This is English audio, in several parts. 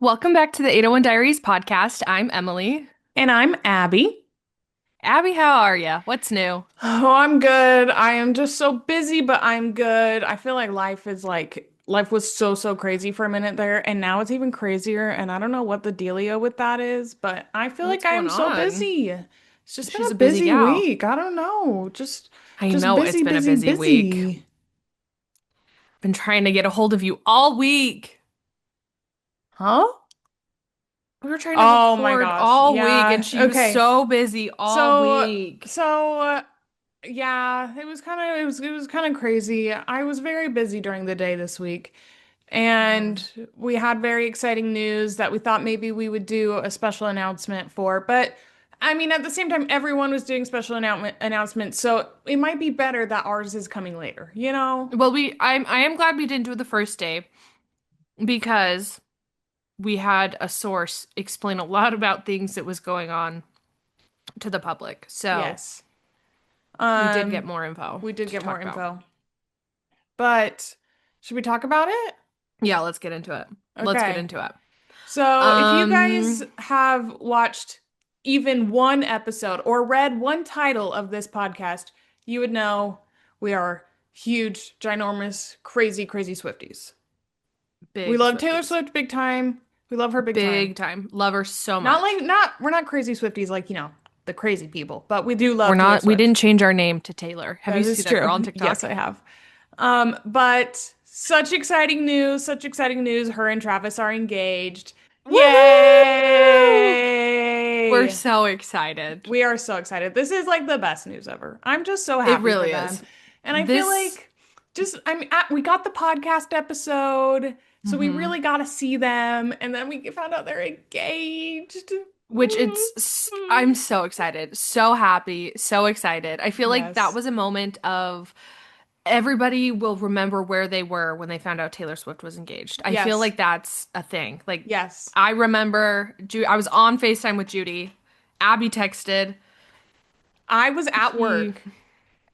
Welcome back to the 801 Diaries podcast. I'm Emily. And I'm Abby. Abby, how are you? What's new? Oh, I'm good. I am just so busy, but I'm good. I feel like life was so crazy for a minute there, and now it's even crazier. And I don't know what the dealio with that is, but I feel like What's I going am so on? busy. It's just been She's a a busy busy gal. week. I don't know. I Just know it's busy, been a busy, busy week. busy. Been trying to get a hold of you all week. Huh? We were trying to Oh my record gosh. all week, and Yeah. she was Okay. so busy all So, week. so yeah, it was kind of crazy. I was very busy during the day this week. And Mm. we had very exciting news that we thought maybe we would do a special announcement for. But I mean, at the same time, everyone was doing special announcements, so it might be better that ours is coming later, you know? Well, I am glad we didn't do it the first day because we had a source explain a lot about things that was going on to the public. So Yes. we did get Um, more info we did to get more talk about. info. But should we talk about it? Yeah, let's get into it. Let's get Okay. into it. So if you guys Um, have watched even one episode or read one title of this podcast, you would know we are huge, ginormous, crazy, crazy Swifties. We Big love Taylor Swifties. Swift big time. We love her big time. Big time. Love her so Not much. like not we're not crazy Swifties like, the crazy people, but we do We're love Taylor not, we Swift. didn't change our name to Taylor. Have That you is seen that true. girl on Yes, TikTok? I have. But such exciting news. Her and Travis are engaged. Woohoo! We're Yay! so excited. We are so excited. This is like the best news ever. I'm just so It happy for really them. is. And I feel This, like we got the podcast episode, so we mhm. really got to see them. And then we found out they're engaged. Which I'm so excited, so happy, so excited. I feel like that Yes. was a moment of everybody will remember where they were when they found out Taylor Swift was engaged. I feel Yes. like that's a thing. Like, Yes. I remember I was on FaceTime with Judy. Abby texted. I was at She, work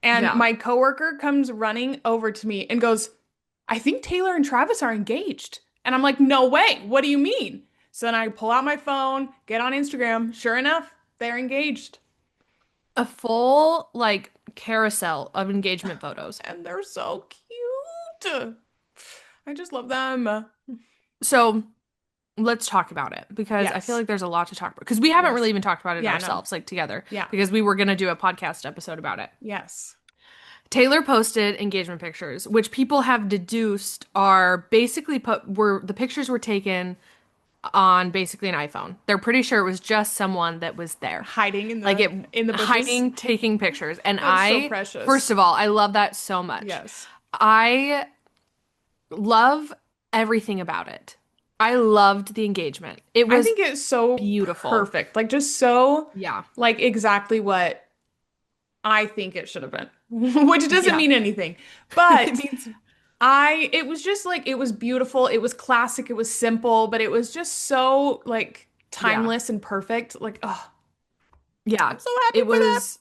and yeah, my coworker comes running over to me and goes, I think Taylor and Travis are engaged. And I'm like, no way. What do you mean? So then I pull out my phone, get on Instagram. Sure enough, they're engaged. a full like carousel of engagement photos. And they're so cute. I just love them. So let's talk about it because I feel Yes. like there's a lot to talk about because we haven't really Yes. even talked about it Yeah, no. ourselves, like together, Yeah. because we were gonna do a podcast episode about it. Yes. Taylor posted engagement pictures, which people have deduced are basically the pictures were taken on basically an iPhone. They're pretty sure it was just someone that was there. Hiding in Like the it in the bushes. hiding, taking pictures. And That's so first precious. of all, I love that so much. Yes. I love everything about it. I loved the engagement. It I was think it's so beautiful. perfect. Like just so Yeah. like exactly what I think it should have been. Which doesn't Yeah. mean anything. It But means, it was just like it was beautiful. It was classic. It was simple, but it was just so like yeah. timeless and perfect. Like, oh, Yeah. I'm so happy It for them. was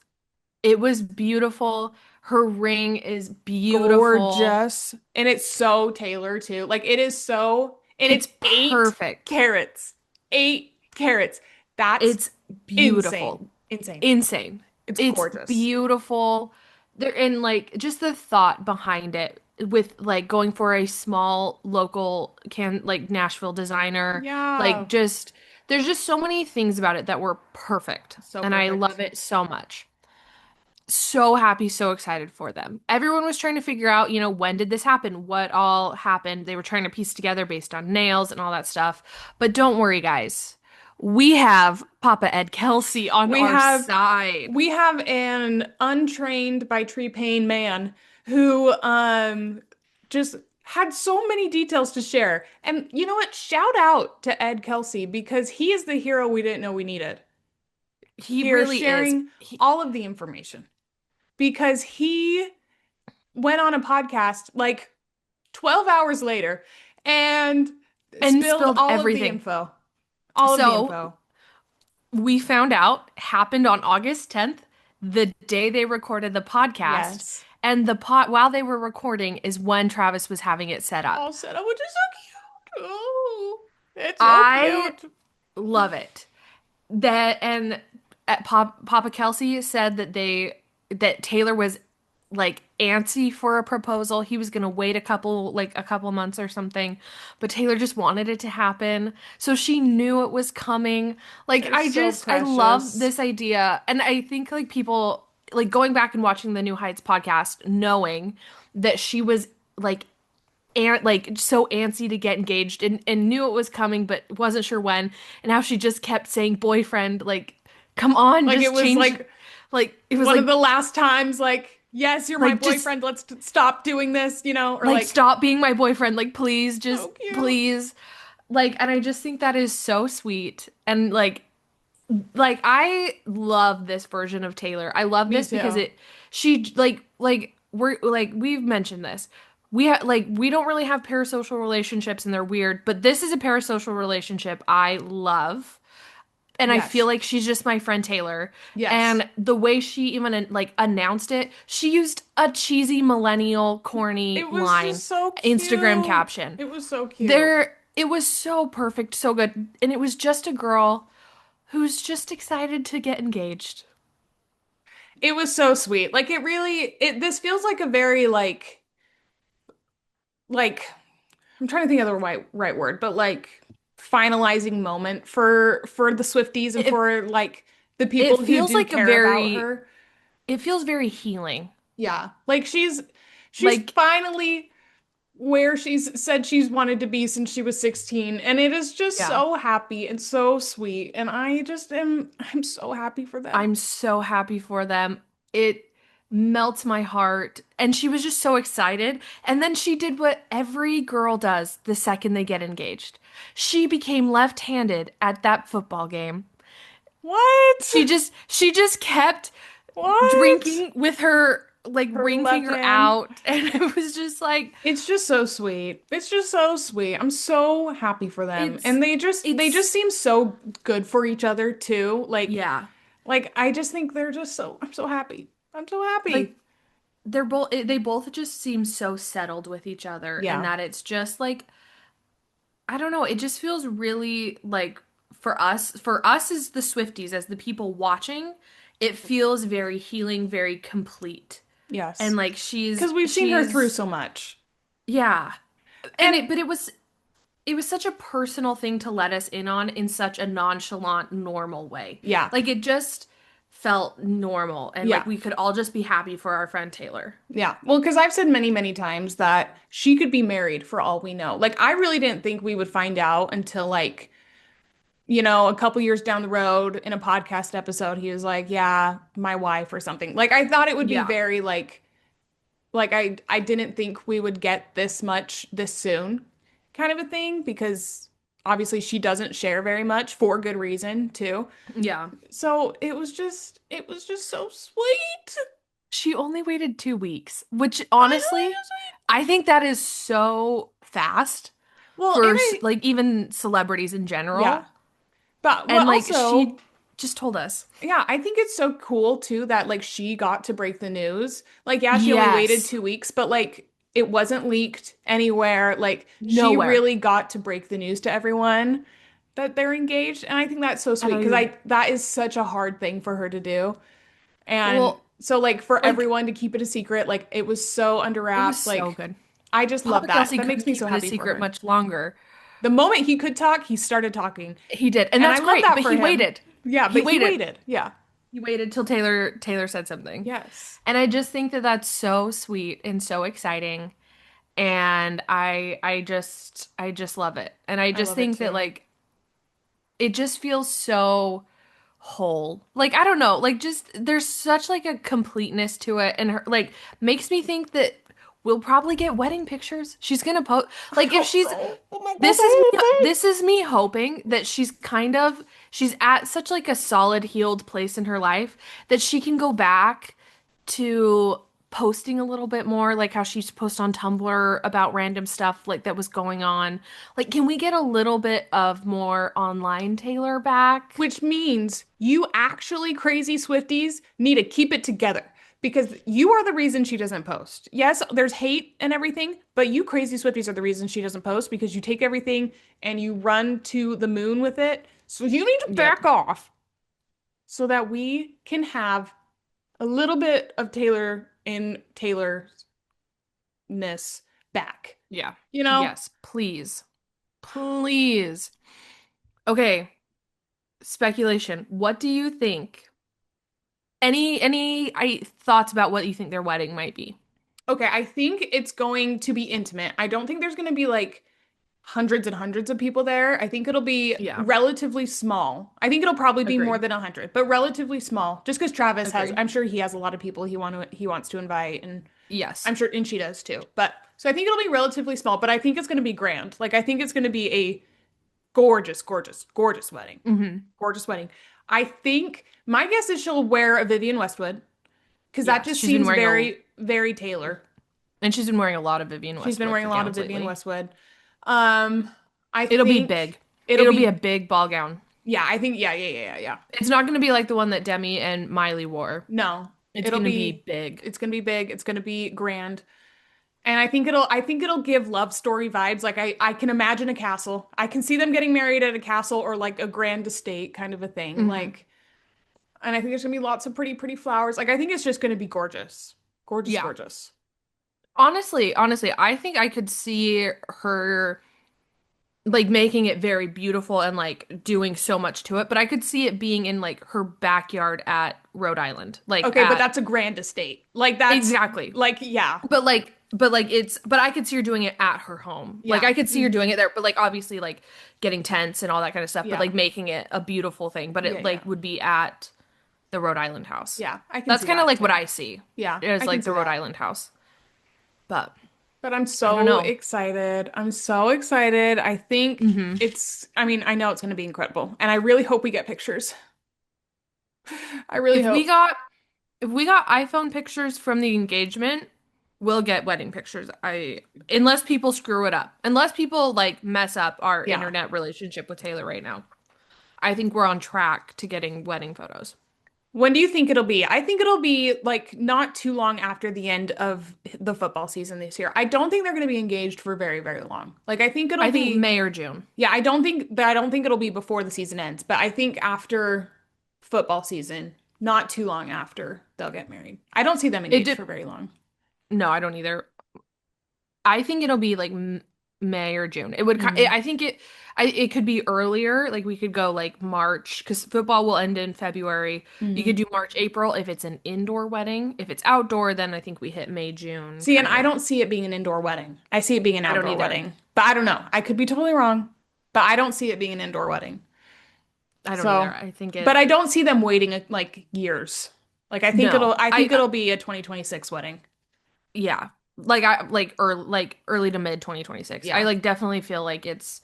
it was beautiful. Her ring is beautiful. Gorgeous. And it's so Taylor too. Like it is so, and it's It's perfect. 8 carats. 8 carats. That's It's insane. beautiful. Insane. Insane. It's It's gorgeous. beautiful. There and like just the thought behind it with like going for a small local can like Nashville designer, like Yeah. just there's just so many things about it that were perfect So and I love perfect. it so much. So happy, so excited for them. Everyone was trying to figure out, when did this happen? What all happened? They were trying to piece together based on nails and all that stuff. But don't worry, guys. We have Papa Ed Kelsey on We our have side. we have an untrained by tree pain man who just had so many details to share. And you know what? Shout out to Ed Kelsey because he is the hero we didn't know we needed. He Here really is. sharing all of the information because he went on a podcast like 12 hours later and And spilled spilled all of the everything. info. All of the So info. we found out happened on August 10th, the day they recorded the podcast. Yes. And the pot while they were recording is when Travis was having it set up. All set up, which is so cute. Oh. It's so I cute. love it. That and Papa Kelsey said that Taylor was like antsy for a proposal. He was gonna wait a couple months or something, but Taylor just wanted it to happen. So she knew it was coming. Like They're so I love precious. this idea. And I think like people like going back and watching the New Heights podcast, knowing that she was like like so antsy to get engaged and knew it was coming but wasn't sure when, and how she just kept saying boyfriend, like come on, Like it just was change, like like it was one of the last times, like, yes, you're my just boyfriend. Let's stop doing this, or like like, stop being my boyfriend, like please so just cute. please, like, and I just think that is so sweet. And like I love this version of Taylor. I love Me this because too. it she like we're like we've mentioned this. We don't really have parasocial relationships and they're weird, but this is a parasocial relationship I love. And I feel Yes. like she's just my friend Taylor. Yes. And the way she even like announced it, she used a cheesy millennial corny It was line, just so Instagram cute. caption. It was so cute. There it was so perfect, so good. And it was just a girl who's just excited to get engaged. It was so sweet. Like it really it this feels like a very like I'm trying to think of the right word, but like finalizing moment for the Swifties and It for like the it people who feels do like a care about very her. it feels very healing. Yeah. Like she's Like, finally where she's said she's wanted to be since she was 16, and it is just yeah. so happy and so sweet, and I'm so happy for them. I'm so happy for them. It melts my heart. And she was just so excited. And then she did what every girl does the second they get engaged. She became left-handed at that football game. What? She just kept What? drinking with her like Her ring left finger hand. out. And it was just like It's just so sweet. It's just so sweet. I'm so happy for them. it's And they just it's seem so good for each other too. yeah. Like I just think they're just so I'm so happy. I'm so Like happy. they both just seem so settled with each other, and Yeah. that it's just like I don't know, it just feels really like for us as the Swifties, as the people watching, it feels very healing, very complete. Yes. And like Because we've seen her through she's so much. yeah. And And it was such a personal thing to let us in on in such a nonchalant, normal way. yeah. Like it just felt normal and like Yeah. we could all just be happy for our friend Taylor. Yeah. Well, because I've said many, many times that she could be married for all we know. Like, I really didn't think we would find out until, like, a couple years down the road in a podcast episode, he was like, yeah, my wife or something. Like, I thought it would be Yeah. very, like I didn't think we would get this much this soon kind of a thing because obviously she doesn't share very much for good reason, too. Yeah. So it was just so sweet. She only waited 2 weeks, which I know honestly, it is sweet. I think that is so fast Well, for and I, like even celebrities in yeah. general. But And what like also, she just told us. yeah, I think it's so cool too that like she got to break the news. Like, yeah, she only waited Yes. 2 weeks, but like it wasn't leaked anywhere. Like she Nowhere. really got to break the news to everyone that they're engaged. And I think that's so And sweet because I, I that is such a hard thing for her to do. And well, so like for like everyone to keep it a secret, like it was so under it was wraps. so Like good. I just love Papa that. Kelsey That makes couldn't me so keep it a happy for secret her. much longer. The moment he could talk, he started talking. He did. And And I that's love great, that but for he him. waited. Yeah, He but he waited. waited. Yeah. He waited till Taylor said something. Yes. And I just think that that's so sweet and so exciting. And I just love it. And I I just love it think that too. like it just feels so whole. Like I don't know, like just there's such like a completeness to it and her like makes me think that we'll probably get wedding pictures. She's gonna post I like if hope she's so. Oh my gosh, I hope this is me hoping that she's at such like a solid healed place in her life that she can go back to posting a little bit more, like how she used to post on Tumblr about random stuff like that was going on. Like, can we get a little bit of more online Taylor back? which means you actually crazy Swifties need to keep it together because you are the reason she doesn't post. Yes, there's hate and everything, but you crazy Swifties are the reason she doesn't post because you take everything and you run to the moon with it. So you need to Yep. back off so that we can have a little bit of Taylor in Taylorness back. Yeah. You know? Yes, please. Please. Okay, speculation. What do you think? Any thoughts about what you think their wedding might be? Okay, I think it's going to be intimate. I don't think there's going to be like hundreds and hundreds of people there. I think it'll be Yeah, relatively small. I think it'll probably be more agreed. than 100, but relatively small. Just because Travis has, Agreed. I'm sure he has a lot of people he wants to invite, and Yes. I'm sure, and she does too. But so I think it'll be relatively small, but I think it's going to be grand. Like I think it's going to be a gorgeous, gorgeous, gorgeous wedding. Hmm. Gorgeous wedding. I think my guess is she'll wear a Vivian Westwood because that Yes, just she's been seems wearing a very, very Taylor. and she's been wearing a lot of Vivienne She's been wearing a Westwood lot of gowns Vivian lately. Westwood. Um, I It'll be think big. it'll It'll be a be, big ball gown. yeah, I think, yeah, yeah, yeah, yeah, yeah. It's not going to be like the one that Demi and Miley wore. No, It's it'll going to be be, big. it's gonna be big. It's gonna be grand. And I think it'll give love story vibes. Like I can imagine a castle. I can see them getting married at a castle or like a grand estate kind of a thing. Hmm. Like, and I think there's gonna be lots of pretty, pretty flowers. Like, I think it's just gonna be gorgeous. Gorgeous, Yeah. gorgeous. Honestly, I think I could see her like making it very beautiful and like doing so much to it, but I could see it being in like her backyard at Rhode Island. Like Okay, but at that's a grand estate. Like that's exactly. like yeah. But I could see her doing it at her home. Like Yeah. I could see her doing it there, but like obviously like getting tents and all that kind of stuff, but Yeah. like making it a beautiful thing, but Yeah, it yeah. like would be at the Rhode Island house. Yeah, I can That's see kind of that like what too. I see Yeah, is I can like see the Rhode that. Island house. But But I'm I don't so know. excited. I'm so excited. I think Hmm. I mean, I know it's going to be incredible. And I really hope we get pictures. I really If we hope. got if we got iPhone pictures from the engagement, we'll get wedding pictures. I unless people screw it up. Unless people like mess up our Yeah. internet relationship with Taylor right now. I think we're on track to getting wedding photos. When do you think it'll be? I think it'll be like not too long after the end of the football season this year. I don't think they're going to be engaged for very, very long. Like I think it'll I think be May or June. yeah, I don't think it'll be before the season ends, but I think after football season, not too long after they'll get married. I don't see them It engaged did for very long. no, I don't either. I think it'll be like May or June. Mm. I think it could be earlier. Like we could go like March because football will end in February. You could Hmm. do March, April if it's an indoor wedding. If it's outdoor, then I think we hit May, June See, and kind I of. don't see it being an indoor wedding. I see it being an I don't outdoor either. wedding. But I don't know. I could be totally wrong, but I don't see it being an indoor wedding. I don't either. So, I think but it I don't see them waiting like years. Like no. I think it'll be a 2026 wedding. Yeah. Like early to mid 2026. I Yeah. like definitely feel like it's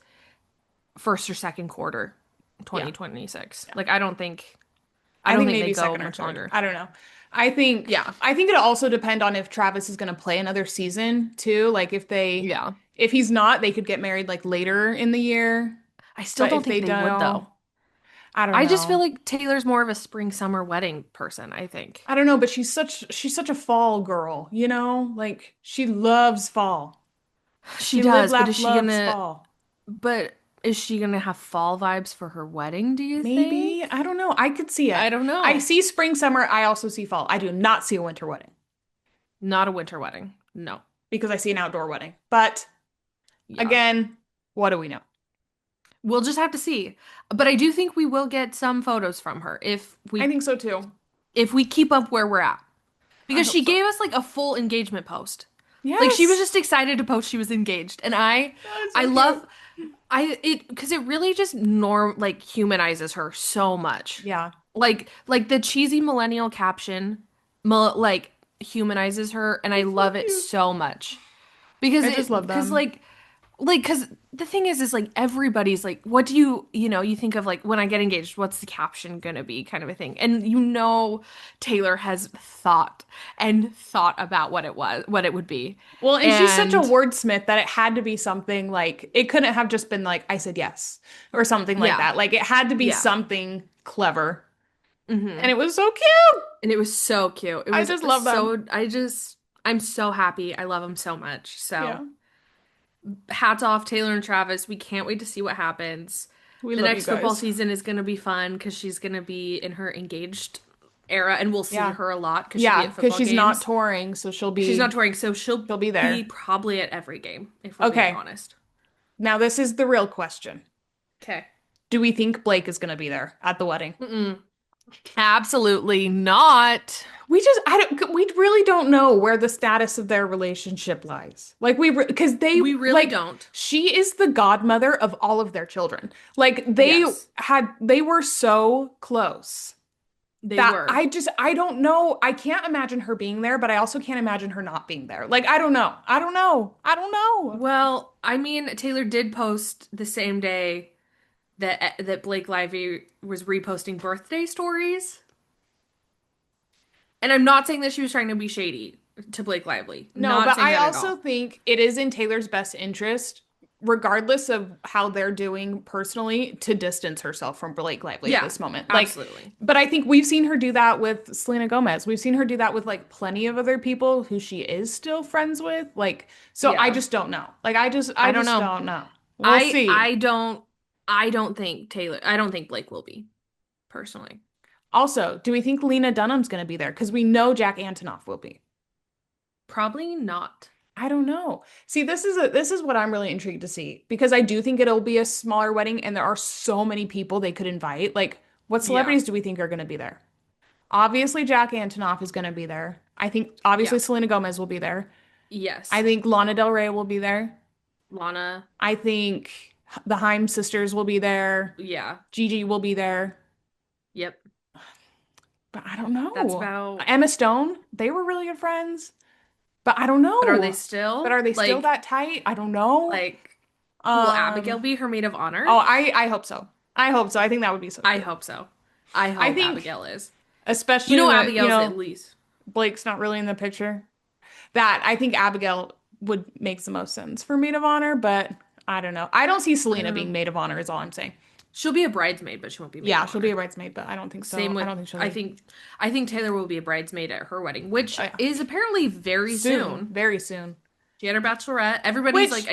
first or second quarter Yeah. 2026. Yeah. Like I I don't think think they maybe go second or much third. longer. I don't know. Yeah. I think it'll also depend on if Travis is going to play another season too. Like Yeah. if he's not, they could get married like later in the year. I still But don't if think they they would don't, though. I don't I just feel know. like Taylor's more of a spring summer wedding person, I think. I don't know, but she's such a fall girl, you know? Like she loves fall. She She live, does, but laugh, loves fall. is she gonna have fall vibes for her wedding, do you Maybe, think? I don't know. I could see I it. don't I know. see spring, summer. I also see fall. I do not see a winter wedding Not a winter wedding. No. because I see an outdoor wedding. But Yeah. again, what do we know? We'll just have to see. But I do think we will get some photos from her I think so too. if we keep up where we're at. I Because hope she so. gave us like a full engagement post. Like she was Yes. just excited to post she was engaged. And Oh, it's I so cute. love I it because it really just norm like humanizes her so much. Yeah. Like the cheesy millennial caption like humanizes her and I It's so love it cute. so much. Because I just it love because them. because the thing is like everybody's like what do you think of like when I get engaged what's the caption gonna be kind of a thing and Taylor has thought about what it would be Well, and she's such a and wordsmith that it had to be something like it couldn't have just been like I said yes or something like yeah that. Like it had to be yeah something clever. And Hmm. it was so cute. And it was so cute. It I was just love them. so, I'm so happy. I love them so much. So Yeah. hats off, Taylor and Travis. We can't wait to see what happens. We The love you next football guys. season is going to be fun because she's going to be in her engaged era and we'll see Yeah. her a lot because she'll be Yeah, at because football she's not games. touring, so She's not touring, so she'll she'll be be there. probably at every game, if we're being Okay. honest. Now this is the real question. Okay. Do we think Blake is going to be there at the wedding? Mm-mm. Absolutely not. We really don't know where the status of their relationship lies. Like because We really don't. she is the godmother of all of their children. Like Yes, they were so close they that were. I don't know. I can't imagine her being there, but I also can't imagine her not being there. Like I don't know. I don't know. I don't know. Well, I mean, Taylor did post the same day that Blake Lively was reposting birthday stories. And I'm not saying that she was trying to be shady to Blake Lively. No, Not but saying I that at also all. think it is in Taylor's best interest, regardless of how they're doing personally, to distance herself from Blake Lively at Yeah, this moment. Like, absolutely. but I think we've seen her do that with Selena Gomez. We've seen her do that with like plenty of other people who she is still friends with. Like, so I Yeah. just don't know. I I don't just know. don't know. We'll I see. I don't I don't think I don't think Blake will be, personally. Also, do we think Lena Dunham's going to be there? Because we know Jack Antonoff will be. Probably not. I don't know. See, this is what I'm really intrigued to see because I do think it'll be a smaller wedding and there are so many people they could invite. Like, what Yeah. celebrities do we think are going to be there? Obviously, Jack Antonoff is going to be there. I think obviously Yeah. Selena Gomez will be there. I Yes. think Lana Del Rey will be there. Lana. I think the Haim sisters will be there. Yeah. Gigi will be there. Yep. But I don't That's know. about. Emma Stone, they were really good friends. But I don't But are they know. But still are they still that tight? I don't know. like will Abigail Um, be her maid of honor? Oh, I hope so. I hope so. I think that would be so I cute. hope so. I I hope think, Abigail is. You especially know when, Abigail's at least. Blake's not really in the picture, that I think Abigail would make the most sense for maid of honor, but I don't know. I don't see I Selena don't know. being maid of honor, is all I'm saying. She'll be a bridesmaid, but she won't be maid Yeah, of she'll be a honor. bridesmaid, but I don't think Same so. I with don't think she'll I be think I think Taylor will be a bridesmaid at her wedding, which uh, is apparently very soon, soon. very soon. She had her bachelorette. Everybody's like, Which,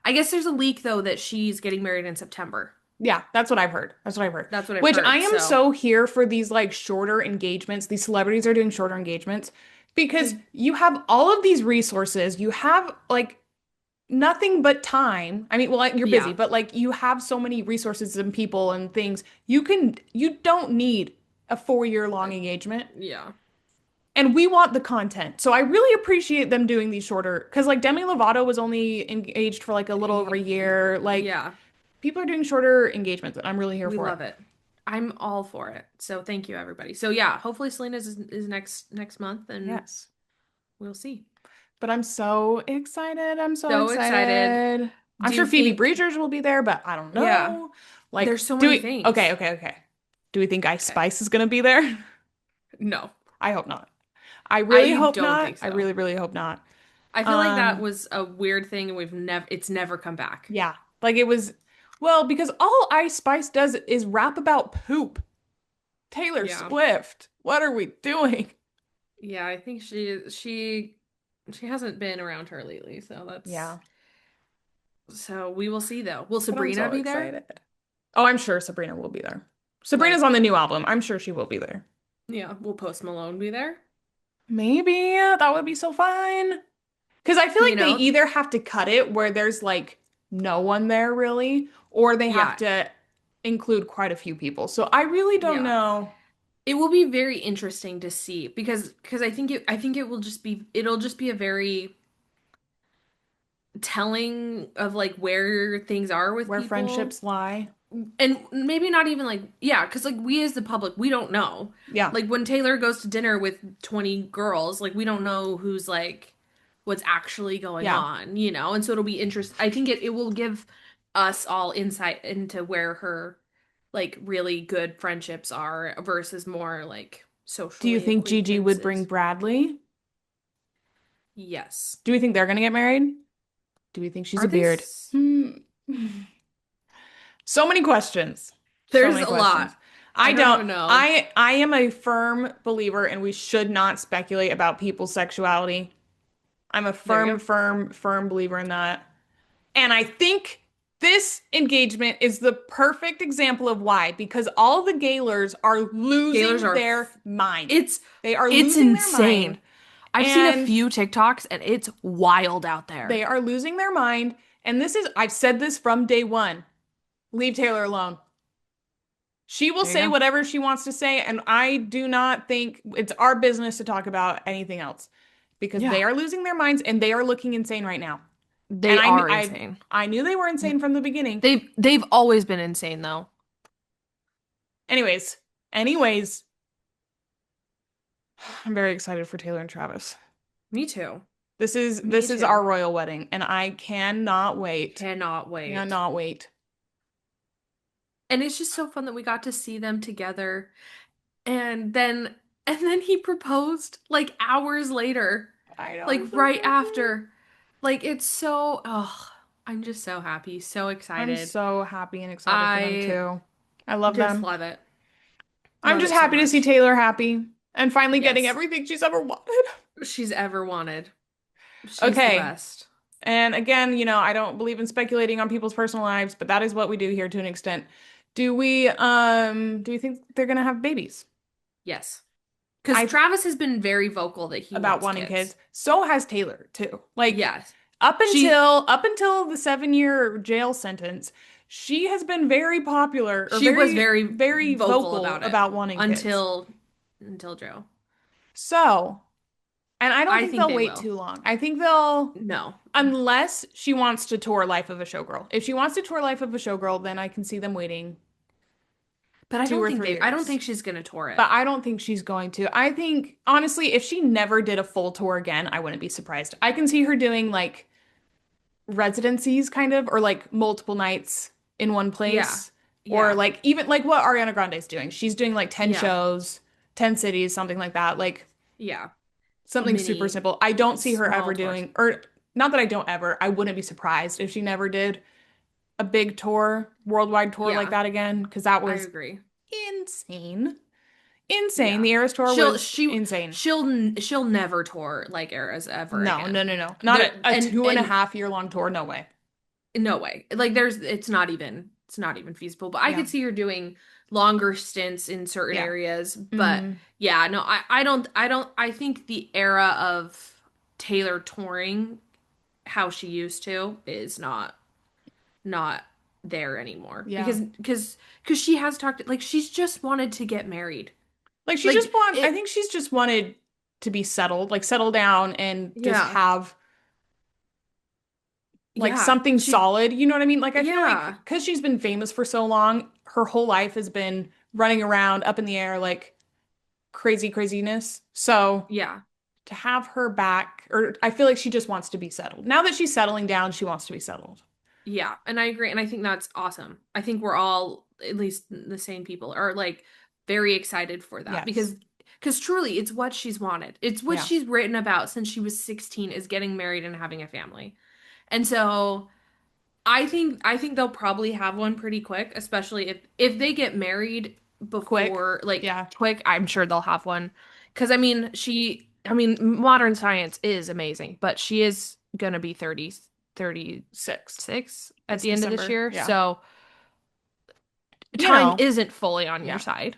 I guess there's a leak though that she's getting married in September. yeah, that's what I've heard. That's what I've heard. That's what I've Which I heard. am So, so here for these like shorter engagements. These celebrities are doing shorter engagements because 'cause you have all of these resources. You have like nothing but time. I mean, well, like, you're busy, yeah, but like you have so many resources and people and things. You don't need a 4 year uh, long engagement. yeah. And we want the content. So I really appreciate them doing these shorter because like Demi Lovato was only engaged for like a little over a year. Like Yeah, people are doing shorter engagements and I'm really here we for it. love it. I'm all for it. So thank you everybody. So yeah, hopefully Selena's is next month and Yes. we'll see. But I'm so excited. I'm so So excited. excited. I'm Do sure you Phoebe think Bridgers will be there, but I don't yeah, know. Like, there's so do many we, okay, things. okay, okay. Do we think Ice Okay. Spice is gonna be there? No. I hope not. I really I hope don't not. think I so. really, really hope not. I feel like that Um, was a weird thing and it's never come back. yeah. Like it was, well, because all Ice Spice does is rap about poop. Taylor Yeah. Swift. What are we doing? Yeah, I think she hasn't been around her lately, so that's Yeah, so we will see though. Will but I'm Sabrina so be there? excited. Oh, I'm sure Sabrina will be there. Sabrina's on Like, the new album. I'm sure she will be there. yeah, will Post Malone be there? Maybe that would be so fun. Because I feel You like they know? either have to cut it where there's like no one there really, or they have Yeah. to include quite a few people. So I really don't Yeah. know. It will be very interesting to see because I think it'll just be a very telling of like where things are with Where people. friendships lie. And maybe not even like yeah, because like we as the public, we don't know. Yeah. Like when Taylor goes to dinner with 20 girls, like we don't know who's like what's actually going Yeah. on, you know? And so it'll be interesting. I think it will give us all insight into where her like really good friendships are versus more like Do you socially think Gigi would bring acquaintances. Bradley? Yes. Do we think they're gonna get married? Do we think she's Are a they beard? s- Hmm. So many questions. So There's many a questions. lot. I don't. don't know. I am a firm believer, and we should not speculate about people's sexuality. I'm a There you firm, go. firm, firm believer in that. And I think this engagement is the perfect example of why, because all the Gaylors are Gaylors losing are their mind. it's They are it's losing their insane. mind, I've seen a and few TikToks and it's wild out there. they are losing their mind. And this is, I've said this from day one. Leave Taylor alone. She will There you say go. whatever she wants to say, and I do not think it's our business to talk about anything else because they Yeah, are losing their minds and they are looking insane right now. And they are insane. I knew they were insane from the beginning. They've always been insane though. Anyways, anyways, I'm very excited for Taylor and Travis. Me too. Me This is our too. royal wedding, and I cannot wait. Cannot wait. Cannot wait. And it's just so fun that we got to see them together. And then and then he proposed like hours later, I know, like I'm so right excited. after. Like it's so I'm just so happy, so I'm excited. so happy and excited for them I too. I love just them. love it. I'm Love just it so happy to see much. Taylor happy and finally getting Yes. everything she's ever wanted. She's ever wanted. She's the Okay. best. And again, I don't believe in speculating on people's personal lives, but that is what we do here to an extent. Do we think they're gonna have babies? Yes. Because I Travis has been very vocal that he About wants wanting kids. kids. So has Taylor too. Like Yes. She up until the 7-year jail sentence, she has been very popular or she was very very very vocal vocal about it about wanting kids. until Joe. So, and I don't I think think they'll they wait will. too long. I think they'll No. unless she wants to tour Life of a Showgirl. If she wants to tour Life of a Showgirl, then I can see them waiting But two or three I don't years. think she's gonna tour it. But I don't think she's going to. I think, honestly, if she never did a full tour again, I wouldn't be surprised. I can see her doing like residencies kind of, or like multiple nights in one Yeah. place, or Yeah. like even like what Ariana Grande's doing. She's doing like 10 Yeah. shows, 10 cities, something like that. Like Yeah. something super Mini simple. I don't see her ever small tours. doing, or not that I don't ever, I wouldn't be surprised if she never did a big tour, worldwide tour like Yeah. that again, because that I was agree. insane. Insane. Yeah. The Eras tour She'll was she insane. she'll never tour like Eras ever No, no, again. no, no. Not There a 2.5 year long tour. No way. no way. Like it's not even feasible. But I Yeah. could see her doing longer stints in certain Yeah. areas. But Hmm. yeah, no, I think the era of Taylor touring how she used to is not there anymore. Yeah. Because she has talked like she's just wanted to get married. Like she just Like I it think she's just wanted to be settled, like settle down and just yeah. have like Yeah. something solid. You know what I mean? Like I feel like Yeah. because she's been famous for so long, her whole life has been running around up in the air like craziness. So Yeah. to have her back, or I feel like she just wants to be settled. Now that she's settling down, she wants to be settled. Yeah, and I agree, and I think that's awesome. I think we're all, at least the same people, are like very excited for that Yes. because truly it's what she's wanted. It's what Yeah. she's written about since she was 16 is getting married and having a family. And so I think they'll probably have one pretty quick, especially if they get married Quick. before like Yeah. quick, I'm sure they'll have one. Because I mean modern science is amazing, but she is gonna be 6 36 at this the end of this December. year. Yeah. So You time know. isn't fully on your Yeah. side,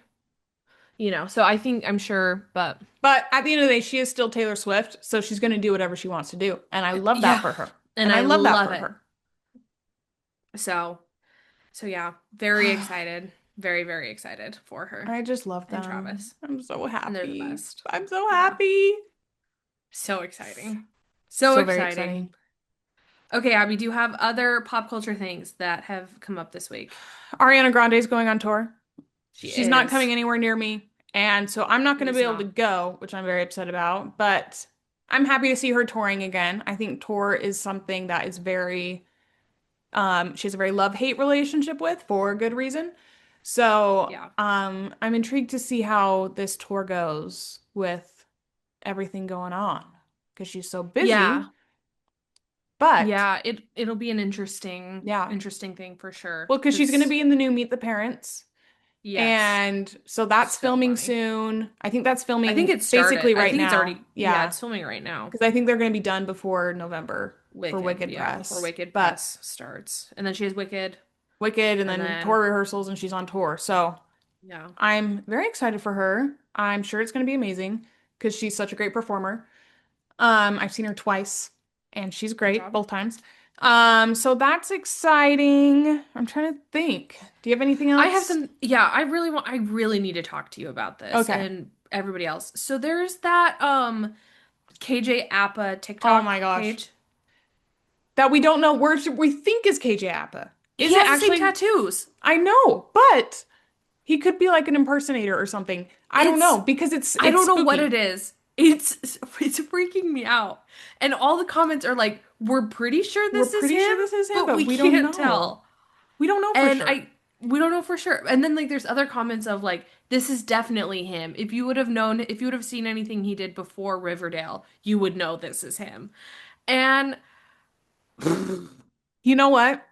you know. So I'm sure, but But at the end of the day, she is still Taylor Swift, so she's going to do whatever she wants to do. And I love that yeah, for her. and And I I love that love for it. her. So so yeah, very excited, very very excited for her I just love and them. Travis, I'm so and they're the happy. best. I'm so Yeah, happy. so exciting, so So very exciting. exciting. Okay, Abby, do you have other pop culture things that have come up this week? Ariana Grande is going on tour. She She's not coming is. anywhere near me. And so I'm not going She to is be able to not. go, which I'm very upset about. But I'm happy to see her touring again. I think tour is something that is very she has a very love-hate relationship with for good reason. So, Yeah. I'm intrigued to see how this tour goes with everything going on because she's so busy. Yeah. But Yeah, it'll be an yeah, interesting thing for sure. well, because she's going to Because be in the new Meet the Parents, Yes. And so that's So filming funny. soon. I think that's I think filming it started. basically I right think it's now. already, yeah, Yeah. it's filming right now. Because I think they're going to be done before November for Wicked, Wicked yeah, before Press. Wicked But Press starts. And then she has Wicked, Wicked and and then then, tour rehearsals and she's on tour. So yeah, I'm very excited for her. I'm sure it's going to be amazing because she's such a great performer. I've seen her twice and she's good great job. both times. So that's exciting. I'm trying to think. Do you have anything I have else? some, yeah, I really need to talk to you about this Okay. and everybody else. So there's that, KJ Appa Oh TikTok my gosh. page. That we don't know where we think is KJ Appa. Is He it has the same actually? tattoos. I know, but he could be like an impersonator or something. I don't know It's because it's I it's don't know what spooky. it is. It's freaking me out. And all the comments are like, "We're pretty sure We're this is pretty him, sure this is him, but but we we don't can't know. tell." We don't know for And sure. I we don't know for sure. And then like there's other comments of like, "This is definitely him. If you would have known, if you would have seen anything he did before Riverdale, you would know this is him." And You know what?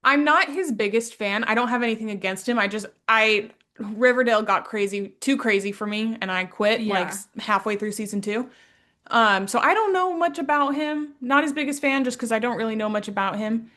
I'm not his biggest fan. I don't have anything against him. I Riverdale got crazy, too crazy for me, and I quit like yeah. halfway through season two. So I don't know much about him. Not his biggest fan just because I don't really know much about him.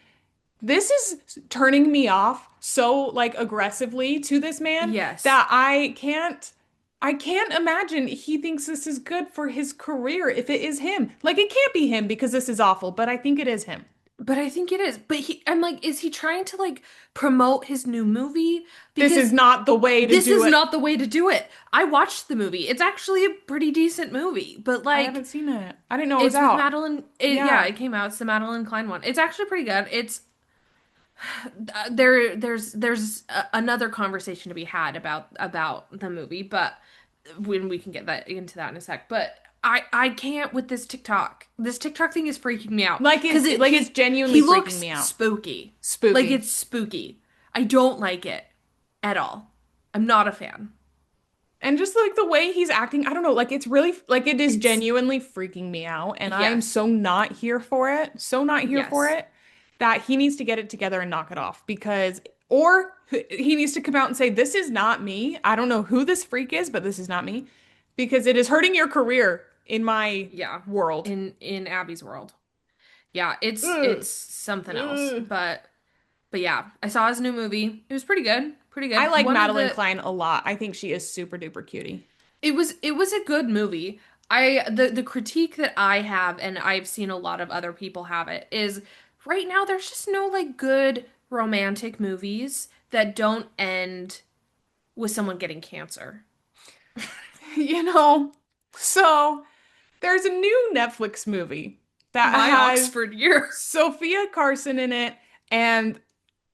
This is turning me off so like aggressively to this man Yes. that I can't imagine he thinks this is good for his career if it is him. Like it can't be him because this is awful, but I think it is him. But I think it is. But I'm like, is he trying to like promote his new movie? This is Because not the way to this do is it. not the way to do it. I watched the movie. It's actually a pretty decent movie, but I like haven't seen it. I didn't know it was it's with out. Madeline. Yeah, Yeah. it came out. It's the Madeline Klein one. It's actually pretty good. It's there's another conversation to be had about the movie, but when we can get that into that in a sec. But I can't with this TikTok. This TikTok thing is freaking me out because Like it's he genuinely freaking looks me out. spooky. Like Spooky. it's spooky. I don't like it at all. I'm not a fan. And just like the way he's acting, I don't know, like it's really like it is It's genuinely freaking me out. And I am yes. so not here for it, so not here for Yes. it that he needs to get it together and knock it off because, or he needs to come out and say, this is not me. I don't know who this freak is, but this is not me because it is hurting your career in my Yeah. world. In Abby's world. Yeah, it's Ugh. something else. Ugh. But yeah, I saw his new movie. It was pretty good. Pretty I good. like One of Madeline the Klein a lot. I think she is super duper cutie. it was a good movie. The critique that I have, and I've seen a lot of other people have it, is right now there's just no like good romantic movies that don't end with someone getting cancer. You know, so there's a new Netflix movie that My has Oxford year Sophia Carson in it and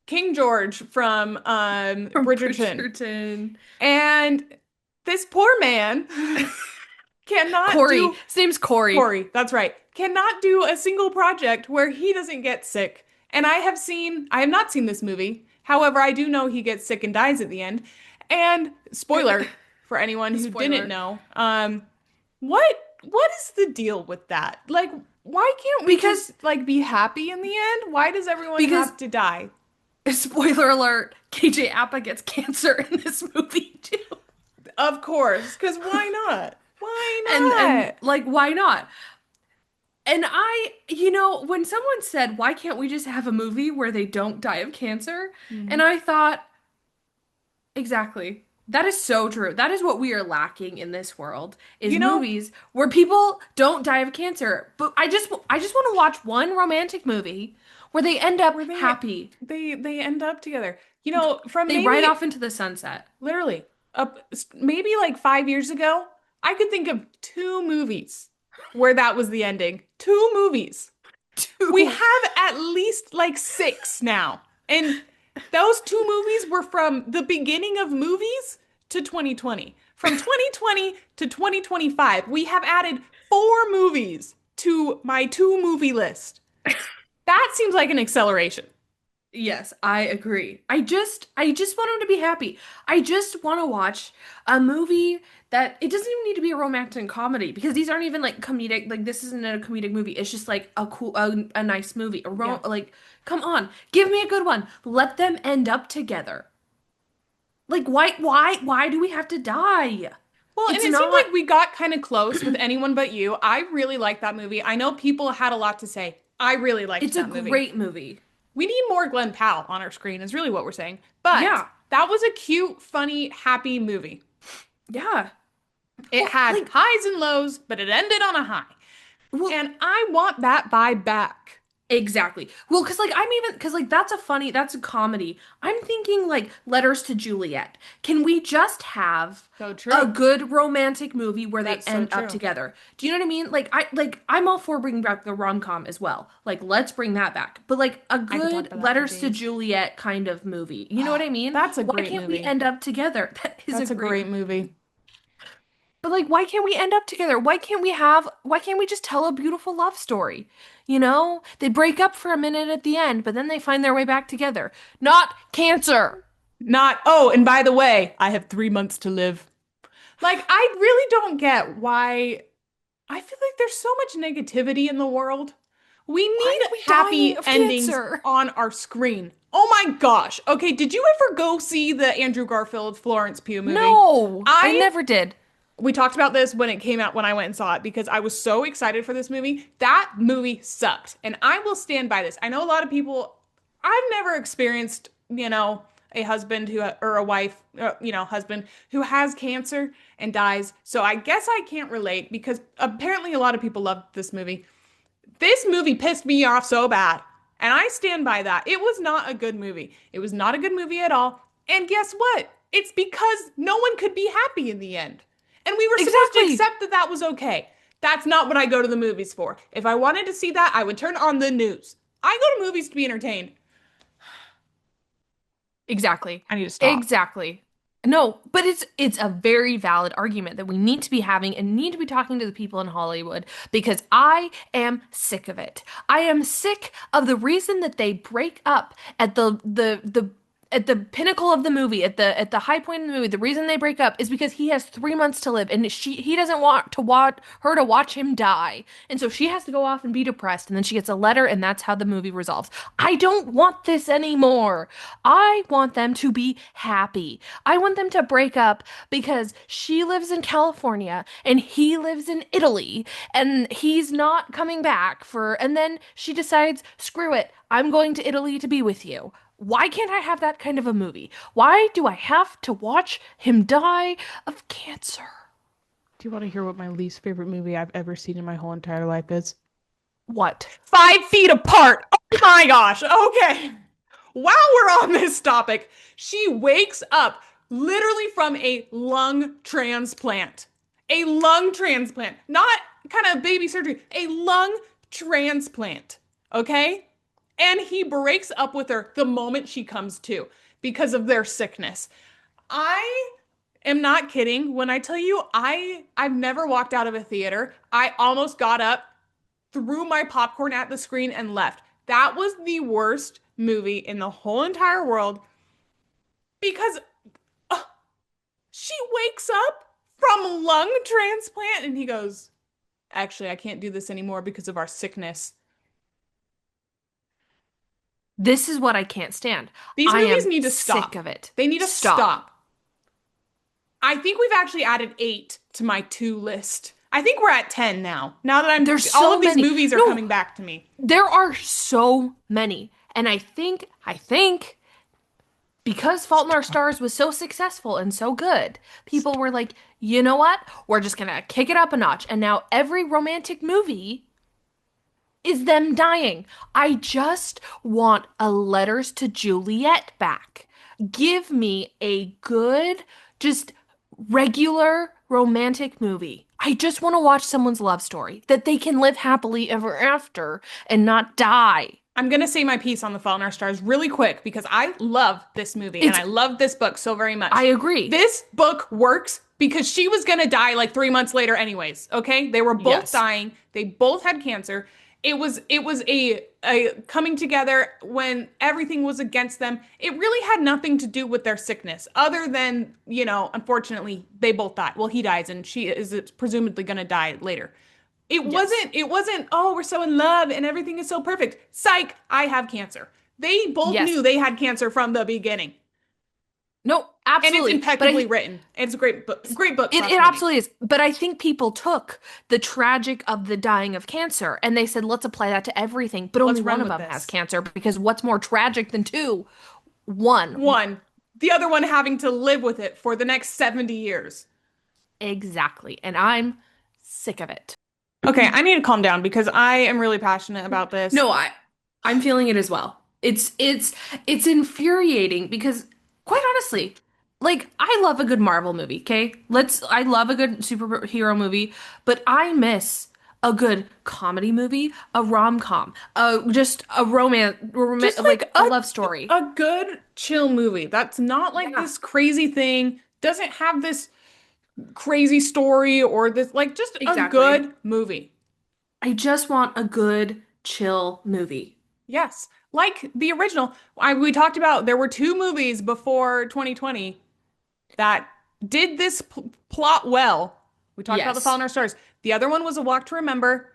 King George from from Bridgerton. Bridgerton. And this poor man cannot Corey. do His name's Corey. Corey, that's right. Cannot do a single project where he doesn't get sick. And I have not seen this movie. However, I do know he gets sick and dies at the end. And spoiler for anyone who didn't Spoiler. know, what is the deal with that? Like, why can't we Because just like be happy in the end? Why does everyone because have to die? spoiler alert, KJ Appa gets cancer in this movie too. Of course, because why not? And Why not? like why not? And when someone said, "Why can't we just have a movie where they don't die of cancer?" And Mhm. I thought, exactly. That is so true. That is what we are lacking in this world is You know, movies where people don't die of cancer. But I just want to watch one romantic movie where they end up where happy. they end up together. You know, from They ride maybe off into the sunset. literally up maybe like 5 years ago, I could think of two movies where that was the ending. Two movies. We Two. have at least like six now. And those two movies were from the beginning of movies to 2020. From 2020 to 2025, we have added four movies to my two movie list. That seems like an acceleration. Yes, I agree. I just want him to be happy. I just want to watch a movie that it doesn't even need to be a romantic comedy because these aren't even like comedic. Like this isn't a comedic movie. It's just like a nice movie. Yeah. Like come on, give me a good one. Let them end up together. Like why do we have to die? Well, and It's it seemed not like we got kind of close with Anyone But You. I really liked that movie. I know people had a lot to say. I really liked it's a that movie. great movie. We need more Glenn Powell on our screen, is really what we're saying. But Yeah. that was a cute, funny, happy movie. Yeah. It Well, had like highs and lows, but it ended on a high. well And I want that vibe back. exactly. Well, because like that's a comedy. I'm thinking like Letters to Juliet. Can we just have So a true. good romantic movie where they That's so end up true. together? Do you know what I mean? I'm all for bringing back the rom-com as well. Like let's bring that back. But like a I could talk good about that for Letters to days. Juliet kind of movie. You know what I mean? That's a Why great can't we movie. end up together? That is a That's a great great movie. But like, why can't we end up together? Why can't we just tell a beautiful love story? You know, they break up for a minute at the end, but then they find their way back together. Not cancer. Not, oh, and by the way, I have 3 months to live. Like, I really don't get why. I feel like there's so much negativity in the world. We Why need are we dying happy of endings cancer? on our screen. Oh my gosh. Okay, did you ever go see the Andrew Garfield Florence Pugh movie? No, I I never did. we talked about this when it came out when I went and saw it because I was so excited for this movie. That movie sucked. And I will stand by this. I know a lot of people, I've never experienced, a husband who, or a wife, husband who has cancer and dies. So I guess I can't relate because apparently a lot of people loved this movie. This movie pissed me off so bad. And I stand by that. It was not a good movie. It was not a good movie at all. And guess what? It's because no one could be happy in the end. And we were supposed to Exactly. accept that that was okay. That's not what I go to the movies for. If I wanted to see that, I would turn on the news. I go to movies to be entertained. Exactly. I need to stop. Exactly. No, but it's a very valid argument that we need to be having and need to be talking to the people in Hollywood because I am sick of it. I am sick of the reason that they break up at the at the pinnacle of the movie, at the high point of the movie. The reason they break up is because he has 3 months to live and he doesn't want her to watch him die. And so she has to go off and be depressed and then she gets a letter and that's how the movie resolves. I don't want this anymore. I want them to be happy. I want them to break up because she lives in California and he lives in Italy and he's not coming back and then she decides, screw it, I'm going to Italy to be with you. Why can't I have that kind of a movie? Why do I have to watch him die of cancer? Do you want to hear what my least favorite movie I've ever seen in my whole entire life is? What? 5 feet apart. Oh my gosh. Okay. While we're on this topic, she wakes up literally from a lung transplant. A lung transplant, not kind of baby surgery, a lung transplant. Okay? And he breaks up with her the moment she comes to because of their sickness. I am not kidding when I tell you I've never walked out of a theater. I almost got up, threw my popcorn at the screen and left. That was the worst movie in the whole entire world because uh, she wakes up from lung transplant and he goes, "Actually, I can't do this anymore because of our sickness." This is what I can't stand. These I movies am need to sick stop. of it. They need to Stop. stop. I think we've actually added 8 to my to list. I think we're at 10 now. Now that There's all so of these many. movies are No, coming back to me. there are so many. And I think because Fault in Our Stop. Stars was so successful and so good, people were like, you know what? We're just gonna kick it up a notch. And now every romantic movie is them dying. I just want a Letters to Juliet back. Give me a good, just regular romantic movie. I just want to watch someone's love story that they can live happily ever after and not die. I'm going to say my piece on The Fault in Our Stars really quick because I love this movie and It's, I love this book so very I much. agree. This book works because she was going to die like 3 months later anyways, okay? They were both Yes. dying. They both had cancer. It was a coming together when everything was against them. It really had nothing to do with their sickness other than, unfortunately they both died. Well, he dies and she is presumably going to die later. Yes. It wasn't, oh, we're so in love and everything is so perfect. Psych, I have cancer. They both Yes. knew they had cancer from the beginning. No, And it's Absolutely. But impeccably written. It's a great book it slash movie. absolutely is. But I think people took the tragic of the dying of cancer and they said, let's apply that to everything. But only Let's one run of with them has this. cancer because what's more tragic than two? One. One, the other one having to live with it for the next 70 years. Exactly. And I'm sick of it. Okay, I need to calm down because I am really passionate about this. No, I'm feeling it as well. It's infuriating because quite honestly, like I love a good Marvel movie, okay? I love a good superhero movie, but I miss a good comedy movie, a rom-com, just a Just like a love story. a good chill movie that's not like Yeah, this crazy thing, doesn't have this crazy story or this like just a exactly. good movie. I just want a good chill movie. Yes. Like the original. We talked about there were two movies before 2020 that did this plot well. We talked about The Fault Yes. in Our Stars. The other one was A Walk to Remember.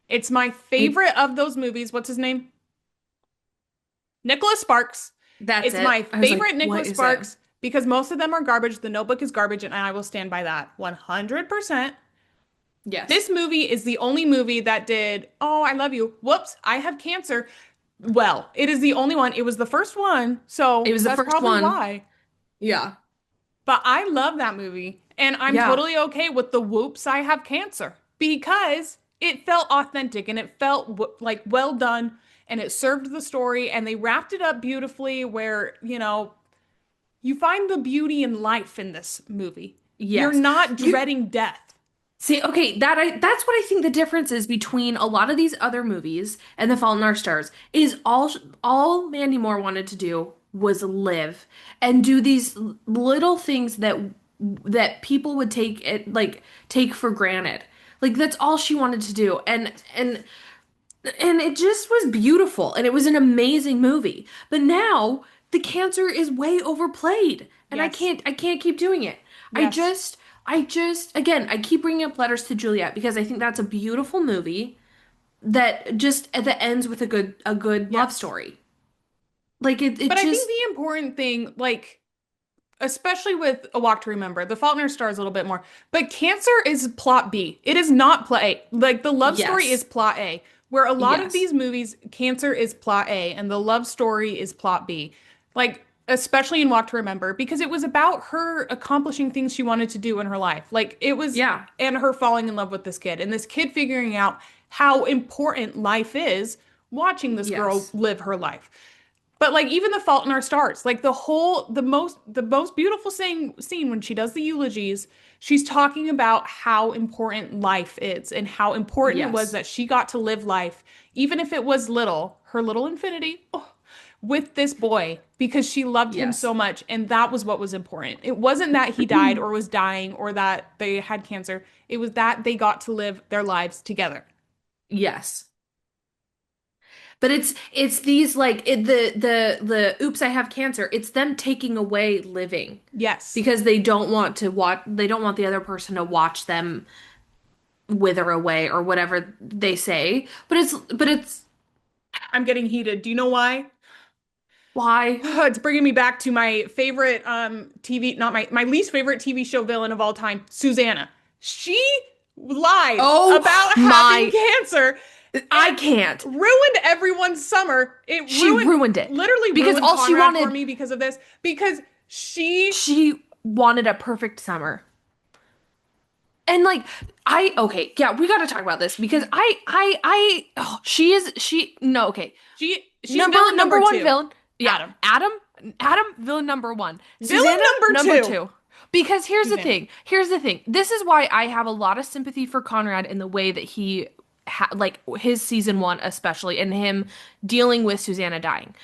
It's my I favorite of those movies. What's his name? Nicholas Sparks. That's It's it. my I was like, favorite what Nicholas is it? Sparks because most of them are garbage. The Notebook is garbage, and I will stand by that 100%. Yes. This movie is the only movie that did, oh, I love you. Whoops, I have cancer. Well, it is the only one. It was the first one, It so was the that's first probably one. why. Yeah. But I love that movie, and I'm Yeah. totally okay with the whoops, I have cancer because it felt authentic and it felt like well done and it served the story and they wrapped it up beautifully where, you find the beauty in life in this movie. You're Yes. not You dreading death. see, okay, that's what I think the difference is between a lot of these other movies and The Fault in Our Stars is all Mandy Moore wanted to do was live and do these little things that people would take for granted. Like that's all she wanted to do. And it just was beautiful and it was an amazing movie. But now the cancer is way overplayed and Yes. I can't keep doing it. I Yes. just I just again, I keep bringing up Letters to Juliet because I think that's a beautiful movie that ends with a good love Yes. story. Like it But I think just the important thing, like, especially with A Walk to Remember, The Fault in Our Stars a little bit more, but Cancer is plot B. It is not plot A. Like, the love story is yes. plot A, where a lot of Yes. these movies, Cancer is plot A and the love story is plot B. Like, especially in Walk to Remember, because it was about her accomplishing things she wanted to do in her life. Like, it was, Yeah. and her falling in love with this kid, and this kid figuring out how important life is watching this girl Yes. live her life. But like even The Fault in Our Stars, like the most beautiful scene when she does the eulogies, she's talking about how important life is and how important it was Yes. that she got to live life, even if it was little, her little infinity, with this boy because she loved him Yes. so much, and that was what was important. It wasn't that he died or was dying or that they had cancer. It was that they got to live their lives together. Yes. But it's these like the oops, I have cancer. It's them taking away living Yes. because they don't want the other person to watch them wither away or whatever they say. But it's I'm getting heated. Do you know why? why? It's bringing me back to my favorite TV, not my least favorite TV show villain of all time, Susanna. She lied Oh about having my, cancer I and can't. ruined everyone's summer. It She ruined, ruined it literally because ruined all she Conrad for wanted, me because of this. Because she, she wanted a perfect summer. And like I okay, yeah, we got to talk about this because oh, she no, okay. she's villain Number number one two, villain. Yeah, Adam. Adam villain number one. Villain Susanna number number two, two. Because here's the Susanna. thing. Here's the thing. This is why I have a lot of sympathy for Conrad in the way that like his season one especially and him dealing with Susanna dying.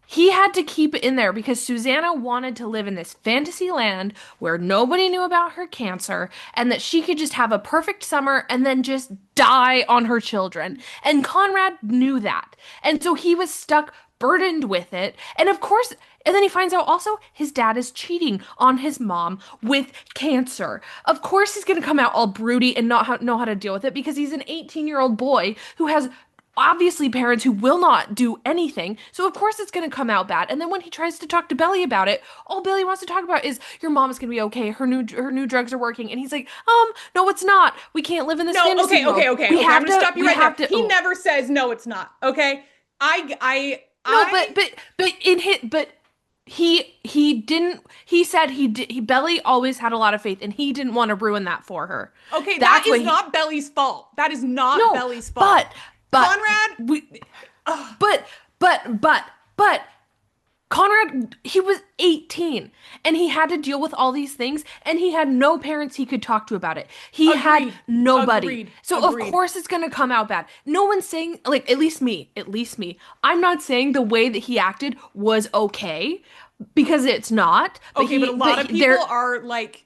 He had to keep it in there because Susanna wanted to live in this fantasy land where nobody knew about her cancer and that she could just have a perfect summer and then just die on her children. And Conrad knew that. And so he was stuck burdened with it. And of course, and then he finds out also his dad is cheating on his mom with cancer. Of course, he's going to come out all broody and not know how to deal with it because he's an 18-year-old boy who has obviously parents who will not do anything. So of course it's going to come out bad. And then when he tries to talk to Belly about it, all Belly wants to talk about is your mom's going to be okay. Her new drugs are working. And he's like, no, it's not. We can't live in this No, fantasy okay, world. okay, okay, We okay. I'm have gonna to. stop you We right there. have to. He never says no, it's not. Okay. No, I but in his but he didn't. He said he did. Belly always had a lot of faith, and he didn't want to ruin that for her. Okay, that That's is what he. not Belly's fault. That is not No, Belly's fault. but but Conrad, we ugh, but but Conrad, he was 18 and he had to deal with all these things and he had no parents he could talk to about it. He had agreed, nobody. agreed, So of agreed. course it's going to come out bad. No one's saying like at least me. I'm not saying the way that he acted was okay because it's not, but Okay, but a he lot of people they're are like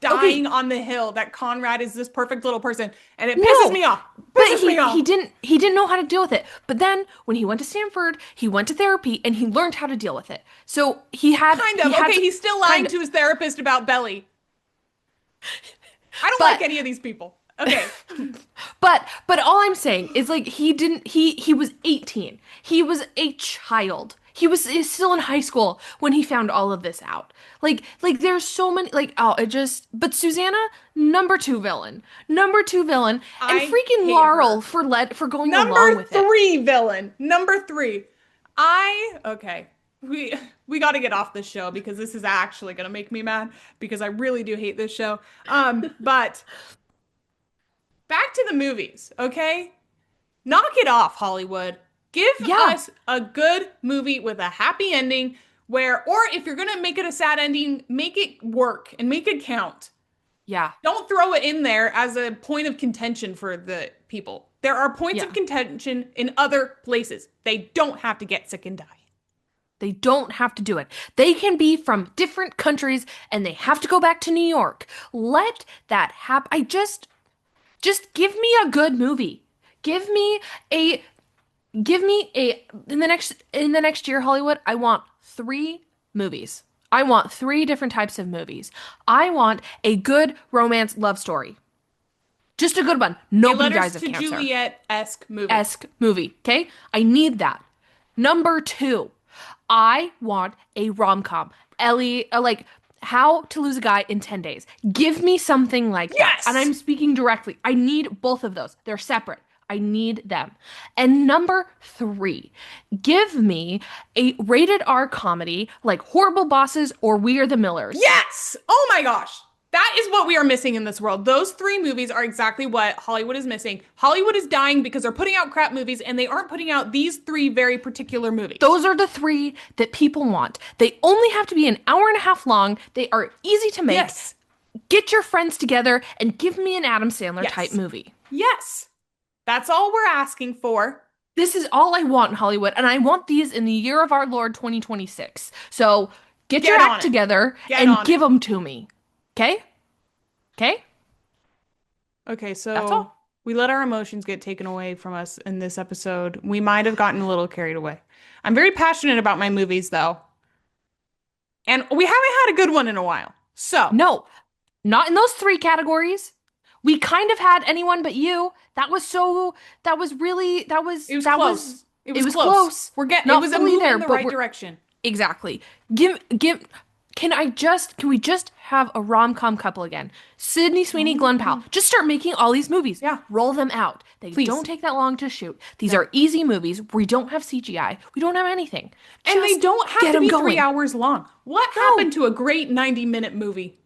dying okay. on the hill that Conrad is this perfect little person, and it pisses No, me off. but Pisses he me he off. didn't he didn't know how to deal with it. But then when he went to Stanford, he went to therapy and he learned how to deal with it. So he had Kind he of. had Okay, he's still lying kind to of, his therapist about Belly. I don't like but any of these people. Okay. but all I'm saying is like he was 18. He was a child. He was still in high school when he found all of this out. Like there's so many like oh it just but Susanna number 2 villain. Number 2 villain and I freaking hate Laurel her. for going along Number with it. three villain. Number three. Okay. We got to get off this show because this is actually gonna make me mad because I really do hate this show. But back to the movies, okay? Knock it off, Hollywood. Give Yeah. us a good movie with a happy ending where, or if you're gonna make it a sad ending, make it work and make it count. Yeah. Don't throw it in there as a point of contention for the people. There are points of Yeah. contention in other places. They don't have to get sick and die. They don't have to do it. They can be from different countries and they have to go back to New York. Let that happen. Just give me a good movie. Give me a give me a in the next year Hollywood, I want 3 movies. I want 3 different types of movies. I want a good romance love story. Just a good one. A Nobody Letters dies of to cancer. Juliet-esque movie. Esque movie. Okay? I need that. Number 2, I want a rom-com. Ellie, like How to Lose a Guy in 10 Days. Give me something like that. And Yes! I'm speaking directly. I need both of those. They're separate. I need them. And number 3, give me a rated R comedy like Horrible Bosses or We Are the Millers. Yes! Oh my gosh. That is what we are missing in this world. Those three movies are exactly what Hollywood is missing. Hollywood is dying because they're putting out crap movies and they aren't putting out these three very particular movies. Those are the 3 that people want. They only have to be an hour and a half long. They are easy to make. Yes. Get your friends together and give me an Adam Sandler type Yes. movie. Yes. That's all we're asking for. This is all I want in Hollywood, and I want these in the year of our Lord 2026. So get your Get on act it. together Get and on give it. them to me. Okay? Okay? Okay, That's so all. we let our emotions get taken away from us in this episode. We might have gotten a little carried away. I'm very passionate about my movies, though. And we haven't had a good one in a while. So, No, not in those 3 categories. We kind of had anyone but you. That was really, it was that close. was, It it was was close. close. It Not was a fully move there, in the but right we're, direction. exactly. Can we just have a rom-com couple again? Sydney Sweeney, No, Glenn Powell. no. Just start making all these movies. Yeah, Roll them out. They don't please. take that long to shoot. These No. are easy movies. We don't have CGI. We don't have anything. And they Just don't have get to them be three going. hours long. What happened No, to a great 90-minute movie?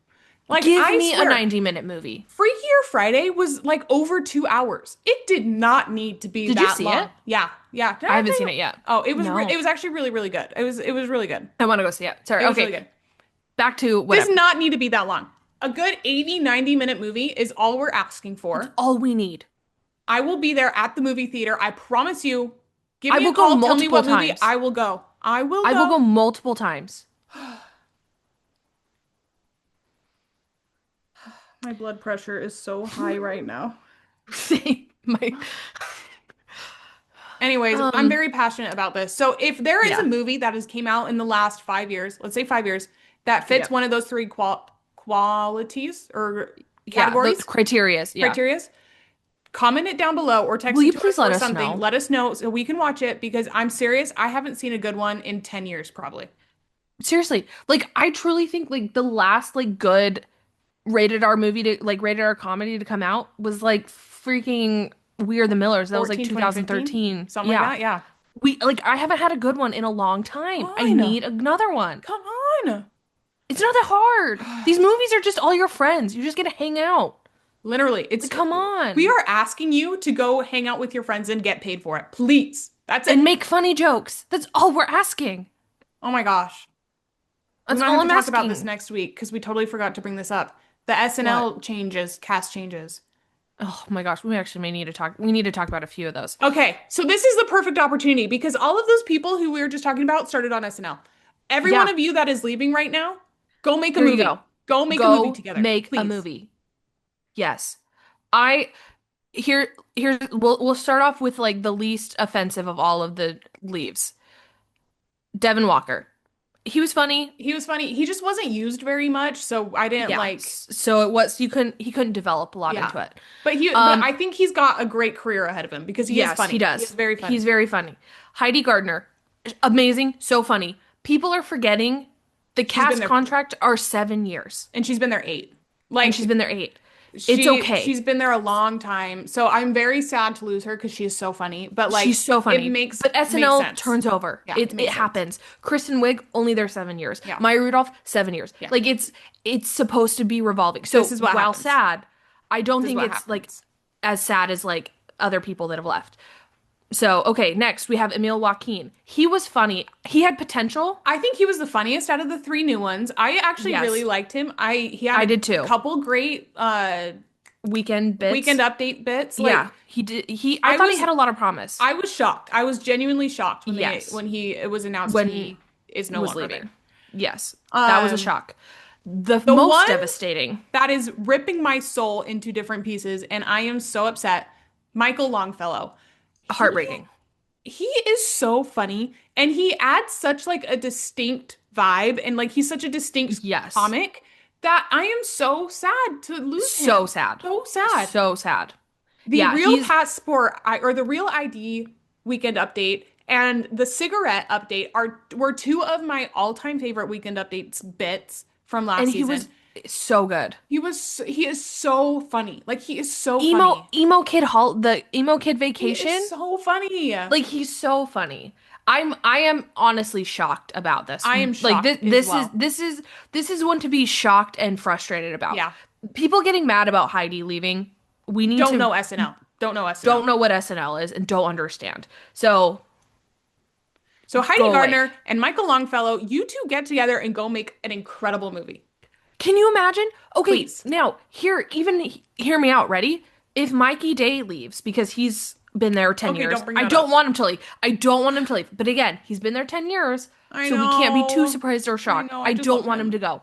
Like, give I me a swear, 90-minute movie. Freakier Friday was like over 2 hours. It did not need to be Did you that see it? long. Yeah, yeah. Did I I haven't tell seen you? it yet. Oh, it No. was actually really, really good. It was really good. I want to go see it. Sorry. It was really Okay. good. Back to Does whatever. not need to be that long. A good 80, 90-minute movie is all we're asking It's for. all we need. I will be there at the movie theater. I promise you. Give I me a will go call. Tell me multiple what movie. times. I will go. I will I will go go. multiple times. My blood pressure is so high right now. See my Anyways, I'm um very passionate about this. So if there is a yeah. movie that has came out in the last 5 years, let's say 5 years, that fits Yeah. one of those three qualities or Yeah, the categories, criterias. Yeah. criterias, comment it down below or text Will it you to us please let or us something. know? Let us know so we can watch it because I'm serious. I haven't seen a good one in 10 years, probably. Seriously, like I truly think like the last like good rated R movie to like rated R comedy to come out was like freaking We Are the Millers. That was like 14, 2015, 2013. something like Yeah. that. Yeah. We like I haven't had a good one in a long time. I Fine. need another one. Come on. It's not that hard. These movies are just all your friends. You just get to hang out. Literally, Like, it's come we on. are asking you to go hang out with your friends and get paid for it. Please. That's it. And make funny jokes. That's all we're asking. Oh my gosh. We That's might all have to I'm talk about this asking. next week because we totally forgot to bring this up. The What? SNL changes, cast changes. Oh my gosh, we actually may need to talk. We need to talk about a few of those. Okay, so this is the perfect opportunity because all of those people who we were just talking about started on SNL. Every one Yeah, of you that is leaving right now, go make a here you movie. go. Go make a movie Go together, make a please. movie. Yes. I here's we'll start off with like the least offensive of all of the leaves. Devin Walker. He was funny. He was funny. He just wasn't used very much, so I didn't Yeah. like, So it was you couldn't he couldn't develop a lot yeah. into it. But I think he's got a great career ahead of him because he is Yes, he funny. He is does. very He's funny. very funny. Heidi Gardner, amazing, so funny. People are forgetting the She's been cast there contract are 7 years, and she's been there 8. and she's Like been there 8. It's okay. she's been there a long time. So I'm very sad to lose her because she is so funny. But She's like so it funny. But makes SNL sense. turns over. Yeah, It it it makes sense. happens. Kristen Wiig only there 7 years. Yeah. Maya Rudolph 7 years. Yeah. Like it's supposed to be revolving. This So is what while happens. sad, I don't This is think what it's like happens. as sad as like other people that have left. So okay, next we have Emil Joaquin. He was funny. He had potential. I think he was the funniest out of the three new ones. I actually really Yes, liked him. He had I a did too. couple great Weekend weekend bits. update bits. Yeah, Like he did. I I thought he was had a lot of promise. I was shocked. I was genuinely shocked when Yes, it was announced when he is he no was longer there. leaving. Yes, that was a Um, shock. The the most one devastating, that is ripping my soul into different pieces, and I am so upset. Michael Longfellow. He heartbreaking. he is so funny, and he adds such like a distinct vibe, and like he's such a distinct Yes, comic that I am so sad to lose so him. sad, So sad. so sad. The Yeah, Real he's Passport or the Real ID weekend update and the cigarette update are were two of my all-time favorite weekend updates bits from last and he was season. so good. He is so funny. Like he is so Emo funny. emo kid hall the emo kid He is vacation. so funny. Like he's so funny. I am honestly shocked about this. I am Like shocked as well. this is one to be shocked and frustrated about. Yeah. People getting mad about Heidi leaving. We need Don't to know SNL. Don't know don't SNL. know what SNL is and don't understand. So So Heidi go away. Gardner and Michael Longfellow, you two get together and go make an incredible movie. Can you imagine? Okay, Please. now hear me out. Ready? If Mikey Day leaves because he's been there 10 Okay, years, don't bring I that don't up. want him to leave. I don't want him to leave. But again, he's been there 10 years, I so we can't be too know. surprised or I shocked. know. I I just love don't want him him. to go.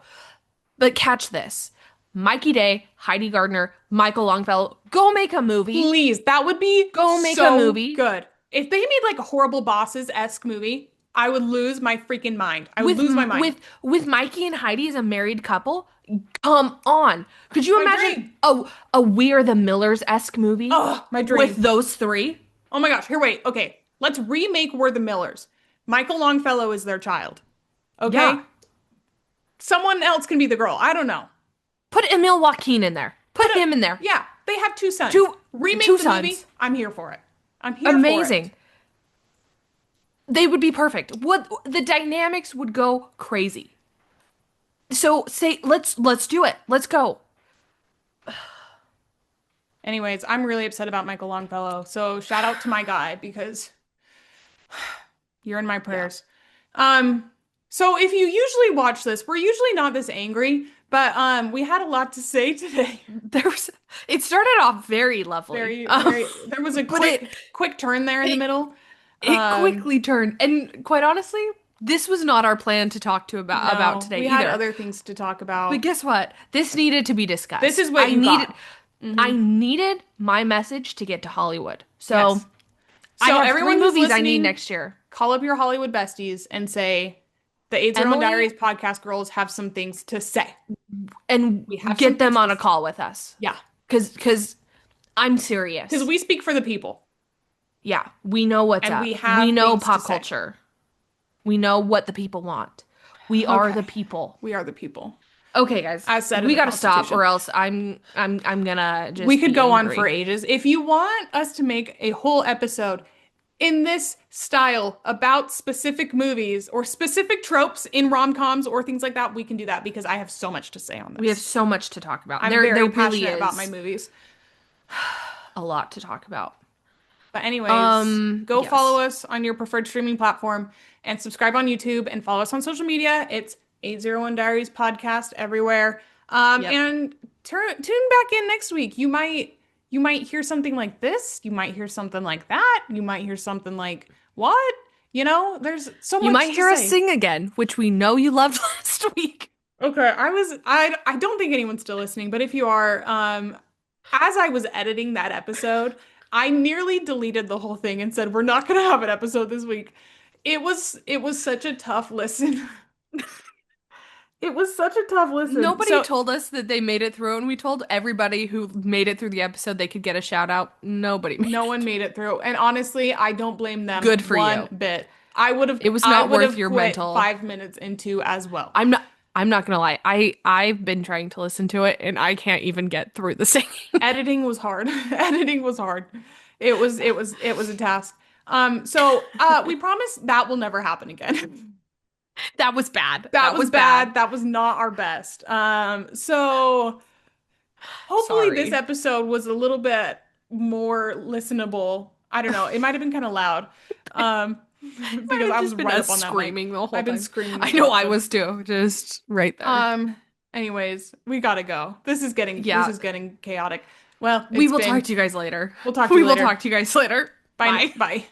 But catch this. Mikey Day, Heidi Gardner, Michael Longfellow, go make a movie. Please, that would be Go make a so movie good. If they made like a horrible bosses-esque movie, I would lose my freaking mind. I would with lose my mind. with Mikey and Heidi as a married couple. Come on. Could you My imagine dream. a We Are the Millers-esque movie Oh, my with dream. those three? Oh my gosh. Here, wait. Okay. Let's remake We're the Millers. Michael Longfellow is their child. Yeah. Okay? Someone else can be the girl. I don't know. Put Emil Joaquin in there. Put But him in there. yeah, they have two sons. Two Remake two the movie. sons. I'm here for it. I'm here for it. Amazing. They would be perfect. What the dynamics would go crazy. So say let's do it. Let's go. Anyways, I'm really upset about Michael Longfellow. So shout out to my guy because you're in my Yeah. prayers. So if you usually watch this, we're usually not this angry, but we had a lot to say today. There's it started off very lovely. There was a But quick turn there in the it middle. it quickly turned. And quite honestly, this was not our plan to talk to about No, today we had either. other things to talk But about. guess what? This needed to be discussed. This is what you needed got. I needed my message to get to Hollywood. So Yes. I So have everyone three who's movies I need listening, next year. call up your Hollywood besties and say, the AIDS Are On Emily Diaries podcast girls have some things to say. and We have some get them things on to a call with us. Yeah. Cause I'm because serious. we speak for the people Yeah, we know what's and we up. We have know things to pop say. culture. We know what the people want. We are the Okay, people. we are the people, Okay, guys, as said in we the gotta stop, Constitution. or else I'm gonna We just could be go on for angry. ages. If you want us to make a whole episode in this style about specific movies or specific tropes in rom-coms or things like that, we can do that because I have so much to say on We have this. so much to talk about. I'm There very really passionate about my is movies. a lot to talk about. But anyways, go follow Yes. us on your preferred streaming platform and subscribe on YouTube and follow us on social media. It's 801 Diaries podcast everywhere. Yep. And tune back in next week. You might hear something like this. You might hear something like that. You might hear something like what? There's so You much might to hear us say. sing again, which we know you loved last week. Okay, I don't think anyone's still listening, but if you are, as I was editing that episode, I nearly deleted the whole thing and said we're not gonna have an episode this week. It was such a tough listen. It was such a tough listen. Nobody So told us that they made it through, and we told everybody who made it through the episode they could get a shout out. Nobody made no one it. made it through. And honestly, I don't blame them Good for one you. bit. I would have It was I not would worth have your quit mental. 5 minutes into as well. I'm not I'm not gonna lie. I've been trying to listen to it and I can't even get through the singing. Editing was hard. Editing was hard. It was a task. So we promise that will never happen again. That was bad. That That was was bad. bad. That was not our best. So hopefully this Sorry. episode was a little bit more listenable. I don't know. It might have been kind of loud. Um, Might because have I was just been right us up on that mic. screaming the whole I've been time. screaming I this whole know I episode. was too, just right there. Um, anyways, we gotta go. This Yeah. is getting chaotic. Well, We it's will talk been. to you guys later. We'll talk to We you will later. talk to you guys later. Bye. Bye. Bye.